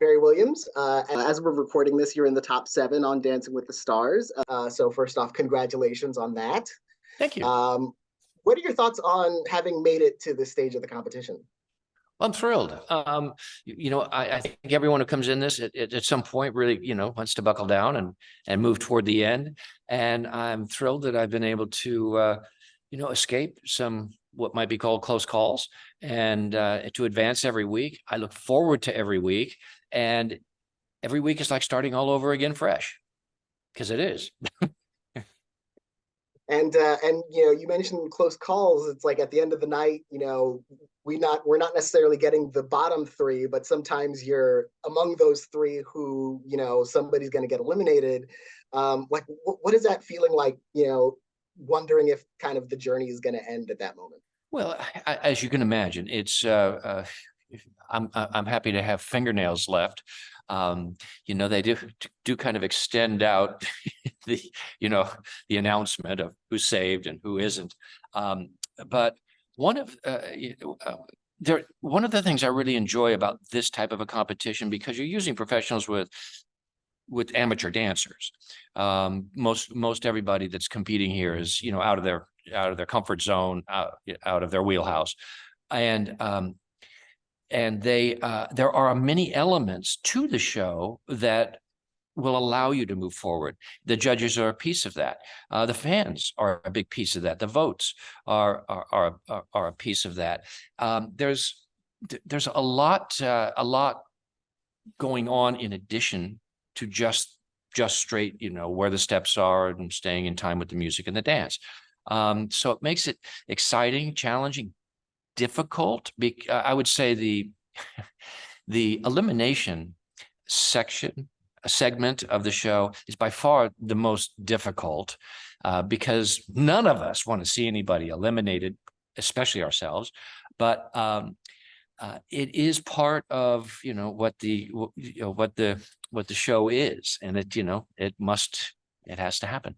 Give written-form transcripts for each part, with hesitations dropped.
Barry Williams. As we're recording this, you're in the top 7 on Dancing with the Stars. So first off, congratulations on that. Thank you. What are your thoughts on having made it to this stage of the competition? I'm thrilled. I think everyone who comes in this at some point really, wants to buckle down and move toward the end. And I'm thrilled that I've been able to, escape some what might be called close calls and to advance every week. I look forward to every week, and every week is like starting all over again fresh, because it is. And you mentioned close calls. It's like at the end of the night, we're not necessarily getting the bottom 3, but sometimes you're among those 3 who, somebody's going to get eliminated. What is that feeling like? Wondering if kind of the journey is going to end at that moment. Well, as you can imagine, it's I'm happy to have fingernails left. They do kind of extend out the announcement of who's saved and who isn't. But one of the things I really enjoy about this type of a competition, because you're using professionals with amateur dancers. Most everybody that's competing here is out of their comfort zone, out of their wheelhouse, and there are many elements to the show that will allow you to move forward. The judges are a piece of that. The fans are a big piece of that. The votes are a piece of that. There's a lot going on in addition to just straight, where the steps are and staying in time with the music and the dance. So it makes it exciting, challenging, difficult. I would say the elimination segment of the show is by far the most difficult, because none of us want to see anybody eliminated, especially ourselves. But it is part of what the show is, and it has to happen.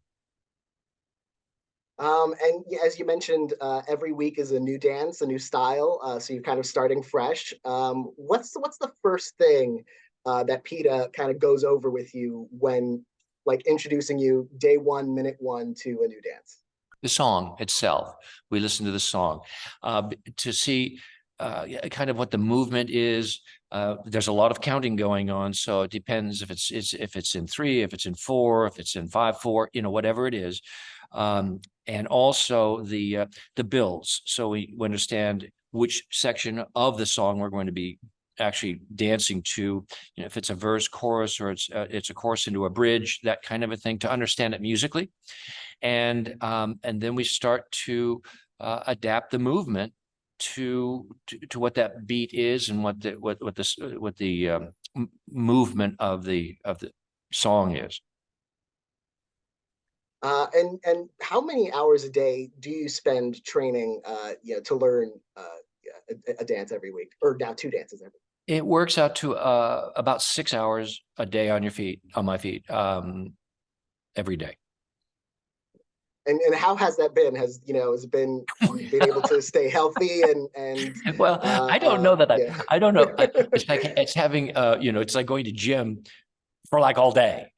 And as you mentioned, every week is a new dance, a new style. So you're kind of starting fresh. What's the first thing that Peta kind of goes over with you when introducing you day 1, minute 1 to a new dance? The song itself. We listen to the song to see kind of what the movement is. There's a lot of counting going on, so it depends if it's in 3, if it's in 4, if it's in 5/4, whatever it is. And also the builds, so we understand which section of the song we're going to be actually dancing to. If it's a verse, chorus, or it's a chorus into a bridge, that kind of a thing, to understand it musically, and then we start to adapt the movement to what that beat is and what the movement of the song is. And how many hours a day do you spend training, to learn a dance every week, or now 2 dances every week? It works out to about 6 hours a day on my feet, every day. And how has that been? Has it been able to stay healthy and well, I don't know that I don't know. It's having it's like going to gym for like all day.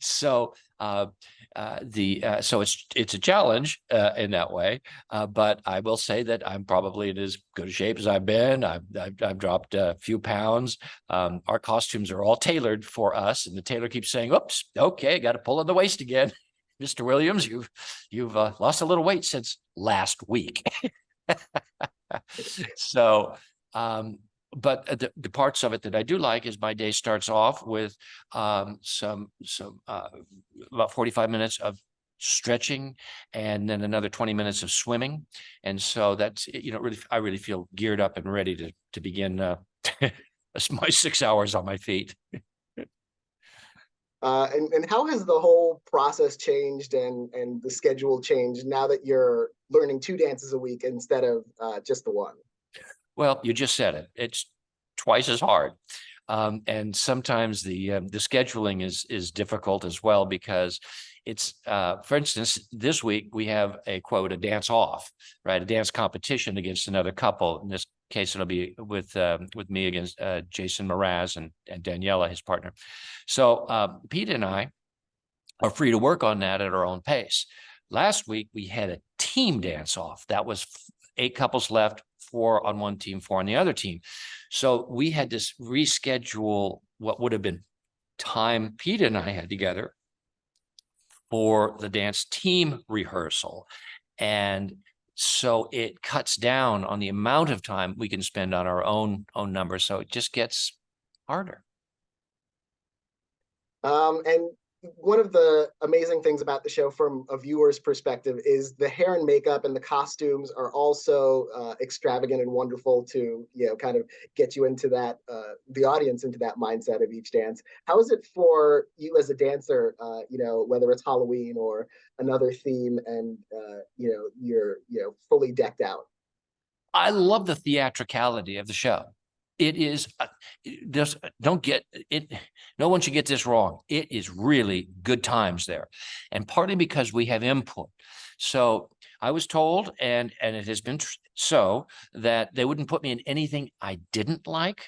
So so it's a challenge in that way, but I will say that I'm probably in as good a shape as I've been. I've dropped a few pounds. Our costumes are all tailored for us, and the tailor keeps saying, "Oops, okay, got to pull on the waist again, Mr. Williams. You've lost a little weight since last week." So. But the parts of it that I do like is my day starts off with some about 45 minutes of stretching, and then another 20 minutes of swimming, and so that's I really feel geared up and ready to begin my 6 hours on my feet. And how has the whole process changed and the schedule changed now that you're learning 2 dances a week instead of just the 1? Well, you just said it. It's twice as hard. And sometimes the scheduling is difficult as well, because it's, for instance, this week we have a dance off, right? A dance competition against another couple. And this case, it'll be with me against Jason Mraz and Daniela, his partner. So Peta and I are free to work on that at our own pace. Last week, we had a team dance off. That was 8 couples left, 4 on one team, 4 on the other team. So we had to reschedule what would have been time Peta and I had together for the dance team rehearsal. And so it cuts down on the amount of time we can spend on our own numbers. So it just gets harder. And one of the amazing things about the show from a viewer's perspective is the hair and makeup and the costumes are also extravagant and wonderful to, kind of get you into that, the audience into that mindset of each dance. How is it for you as a dancer, whether it's Halloween or another theme and, you're, fully decked out? I love the theatricality of the show. It is don't get it. No one should get this wrong. It is really good times there. And partly because we have input. So I was told, and it has been so, that they wouldn't put me in anything I didn't like.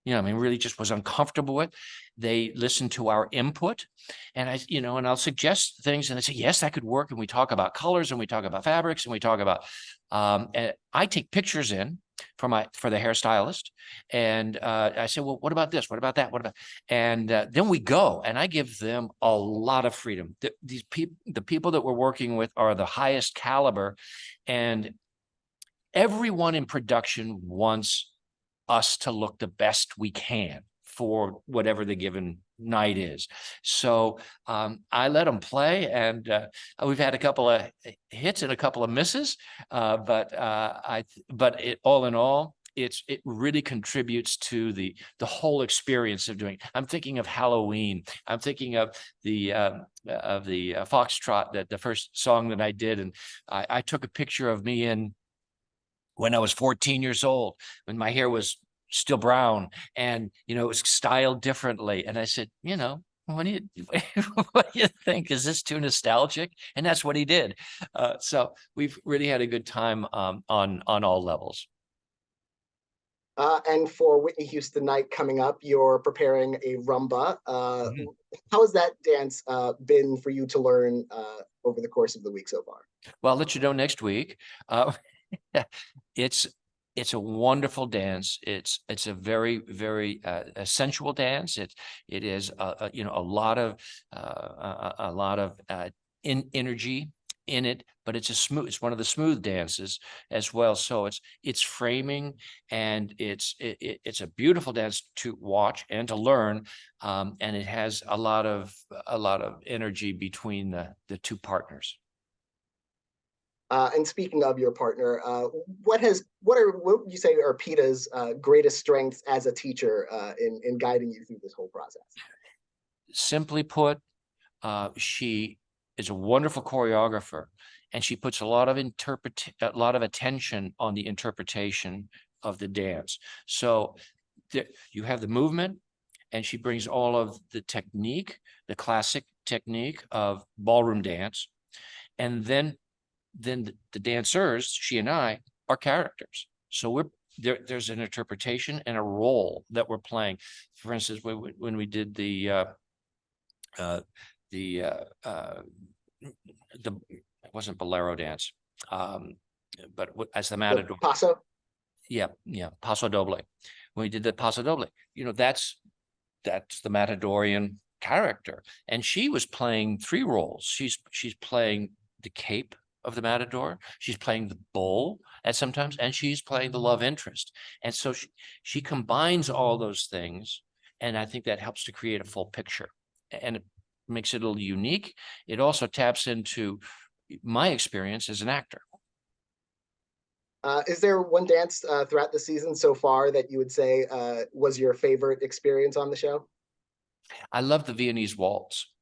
Really just was uncomfortable with. They listen to our input, and and I'll suggest things, and they say, yes, that could work. And we talk about colors, and we talk about fabrics, and we talk about, and I take pictures in for the hairstylist, and I say, well, what about this? What about that? What about? And then we go, and I give them a lot of freedom. These people, the people that we're working with, are the highest caliber, and everyone in production wants us to look the best we can for whatever the given night is. So I let them play, and we've had a couple of hits and a couple of misses, but all in all, it really contributes to the whole experience of doing. I'm thinking of Halloween. I'm thinking of the Foxtrot, that the first song that I did, and I took a picture of me in when I was 14 years old, when my hair was still brown, and it was styled differently. And I said, what do you think? Is this too nostalgic? And that's what he did. So we've really had a good time on all levels. And for Whitney Houston night coming up, you're preparing a rumba. How has that dance been for you to learn over the course of the week so far? Well, I'll let you know next week. It's a wonderful dance. It's a very, very sensual dance. It is a lot of energy in it, but it's one of the smooth dances as well. So it's framing, and it's a beautiful dance to watch and to learn, and it has a lot of energy between the two partners. And speaking of your partner, what would you say are Peta's greatest strengths as a teacher in guiding you through this whole process? Simply put, she is a wonderful choreographer, and she puts a lot of attention on the interpretation of the dance. So you have the movement, and she brings all of the technique, the classic technique of ballroom dance, and then the dancers, she and I, are characters. So there's an interpretation and a role that we're playing. For instance, when we did it wasn't bolero dance, but as the matador. The paso? Yeah, paso doble. When we did the paso doble, that's the matadorian character, and she was playing 3 roles. She's playing the cape of the matador, she's playing the bull at sometimes, and she's playing the love interest. And so she combines all those things, and I think that helps to create a full picture, and it makes it a little unique. It also taps into my experience as an actor. Is there one dance throughout the season so far that you would say was your favorite experience on the show? I love the Viennese waltz.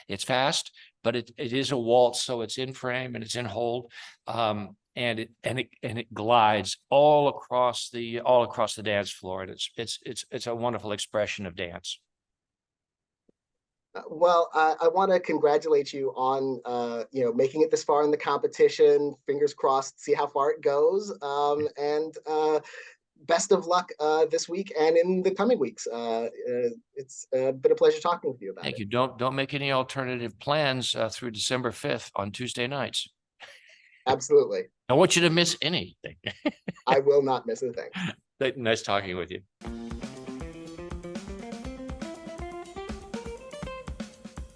It's fast, but it is a waltz, so it's in frame and it's in hold, and it glides all across the dance floor, and it's a wonderful expression of dance. Well, I want to congratulate you on making it this far in the competition. Fingers crossed, see how far it goes. And best of luck this week and in the coming weeks. It's been a pleasure talking with you about Thank it. you. Don't make any alternative plans through December 5th on Tuesday nights. Absolutely. I want you to miss anything. I will not miss a thing. Nice talking with you.